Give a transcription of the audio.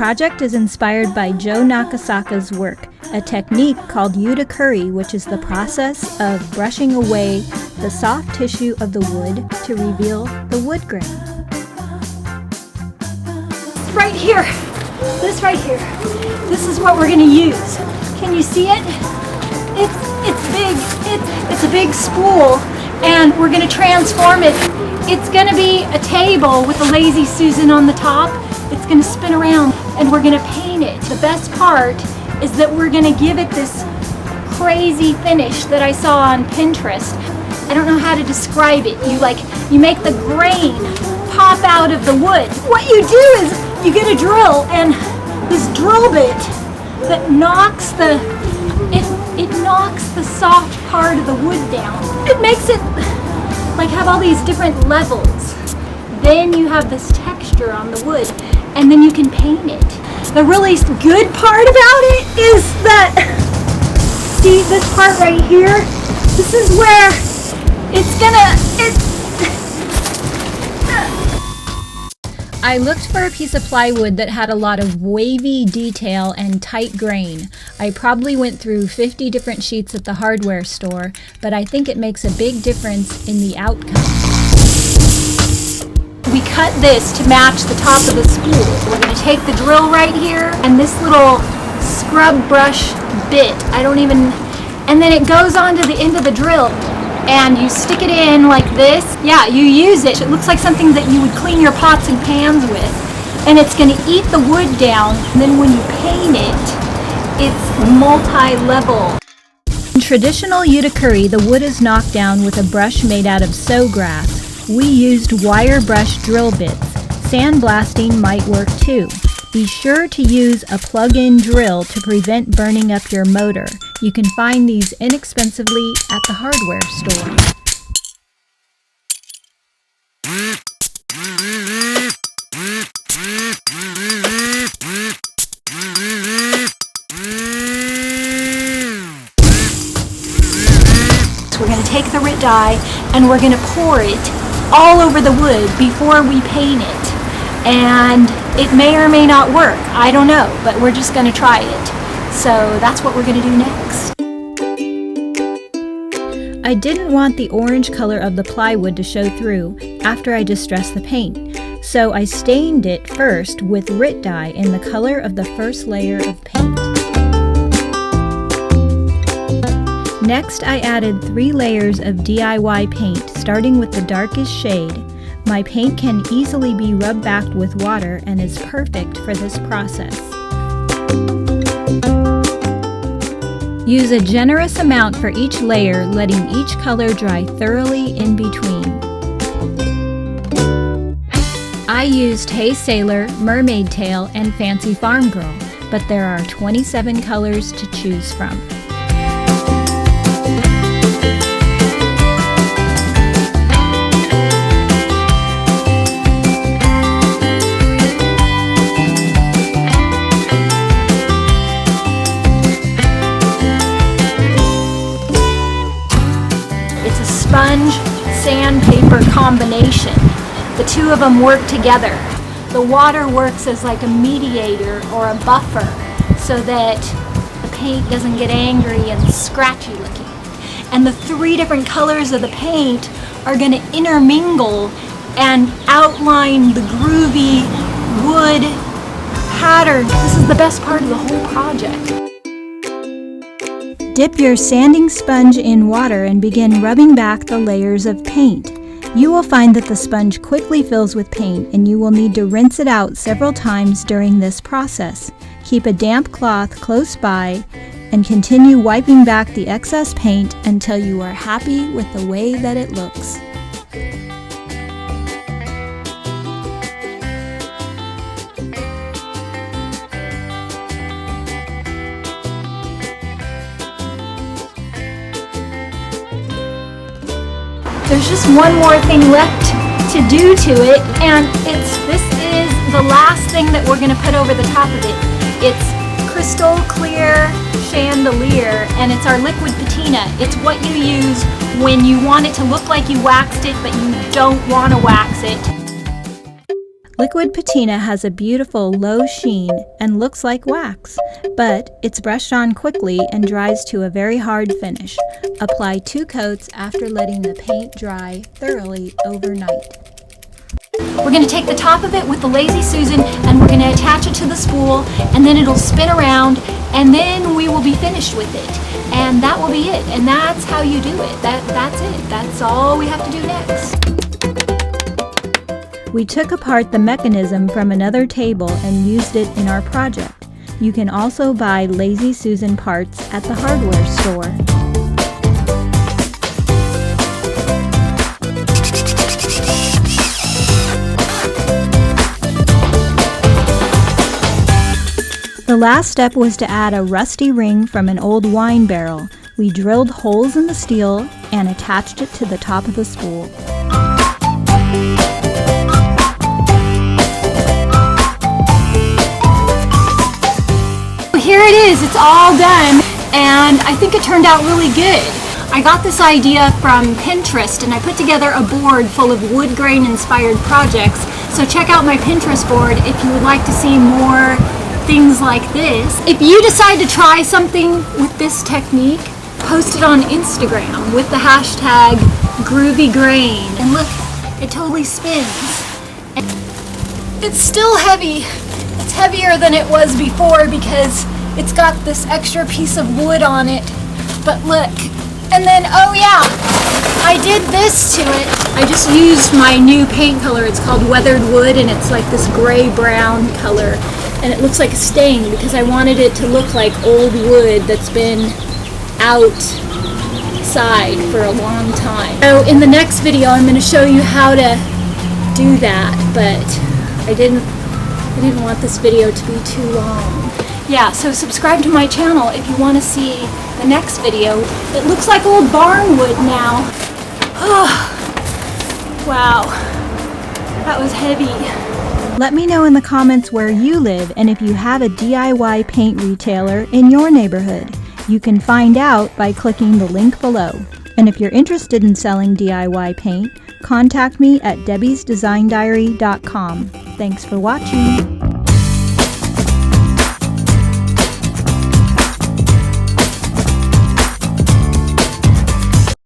project is inspired by Joe Nakasaka's work, a technique called udukuri, which is the process of brushing away the soft tissue of the wood to reveal the wood grain. Right here, this right here, this is what we're going to use. Can you see it? It's big, it's a big spool, and we're going to transform it. It's going to be a table with a lazy Susan on the top. It's going to spin around, and we're going to paint it. The best part is that we're going to give it this crazy finish that I saw on Pinterest. I don't know how to describe it. You make the grain pop out of the wood. What you do is you get a drill, and this drill bit that knocks the soft part of the wood down. It makes it like have all these different levels. Then you have this texture on the wood, and then you can paint it. The really good part about it is that, see this part right here? This is where I looked for a piece of plywood that had a lot of wavy detail and tight grain. I probably went through 50 different sheets at the hardware store, but I think it makes a big difference in the outcome. We cut this to match the top of the spool. We're going to take the drill right here and this little scrub brush bit. And then it goes onto the end of the drill. And you stick it in like this. Yeah, you use it. It looks like something that you would clean your pots and pans with. And it's going to eat the wood down. And then when you paint it, it's multi-level. In traditional udukuri, the wood is knocked down with a brush made out of sawgrass. We used wire brush drill bits. Sandblasting might work too. Be sure to use a plug-in drill to prevent burning up your motor. You can find these inexpensively at the hardware store. So we're going to take the RIT dye and we're going to pour it all over the wood before we paint it. And it may or may not work. I don't know, but we're just going to try it. So that's what we're going to do next. I didn't want the orange color of the plywood to show through after I distressed the paint, so I stained it first with RIT dye in the color of the first layer of paint. Next, I added 3 layers of DIY paint, starting with the darkest shade. My paint can easily be rubbed back with water and is perfect for this process. Use a generous amount for each layer, letting each color dry thoroughly in between. I used Hey Sailor, Mermaid Tail, and Fancy Farm Girl, but there are 27 colors to choose from. Sponge sandpaper combination. The two of them work together. The water works as like a mediator or a buffer so that the paint doesn't get angry and scratchy looking. And the 3 different colors of the paint are going to intermingle and outline the groovy wood pattern. This is the best part of the whole project. Dip your sanding sponge in water and begin rubbing back the layers of paint. You will find that the sponge quickly fills with paint and you will need to rinse it out several times during this process. Keep a damp cloth close by and continue wiping back the excess paint until you are happy with the way that it looks. There's just one more thing left to do to it, and this is the last thing that we're going to put over the top of it. It's crystal clear chandelier, and it's our liquid patina. It's what you use when you want it to look like you waxed it, but you don't want to wax it. Liquid patina has a beautiful low sheen and looks like wax, but it's brushed on quickly and dries to a very hard finish. Apply 2 coats after letting the paint dry thoroughly overnight. We're going to take the top of it with the Lazy Susan and we're going to attach it to the spool, and then it'll spin around, and then we will be finished with it. And that will be it. And that's how you do it. That's it. That's all we have to do next. We took apart the mechanism from another table and used it in our project. You can also buy Lazy Susan parts at the hardware store. The last step was to add a rusty ring from an old wine barrel. We drilled holes in the steel and attached it to the top of the spool. Here it is, it's all done, and I think it turned out really good. I got this idea from Pinterest, and I put together a board full of wood grain inspired projects. So check out my Pinterest board if you would like to see more things like this. If you decide to try something with this technique, post it on Instagram with the hashtag #GroovyGrain. And look, it totally spins. And it's still heavy. It's heavier than it was before because it's got this extra piece of wood on it. But look, and then, oh yeah, I did this to it. I just used my new paint color. It's called Weathered Wood, and it's like this gray-brown color. And it looks like a stain because I wanted it to look like old wood that's been outside for a long time. So in the next video, I'm going to show you how to do that, but I didn't want this video to be too long. Yeah, so subscribe to my channel if you want to see the next video. It looks like old barn wood now. Oh, wow, that was heavy. Let me know in the comments where you live and if you have a DIY paint retailer in your neighborhood. You can find out by clicking the link below. And if you're interested in selling DIY paint, contact me at debbiesdesigndiary.com. Thanks for watching.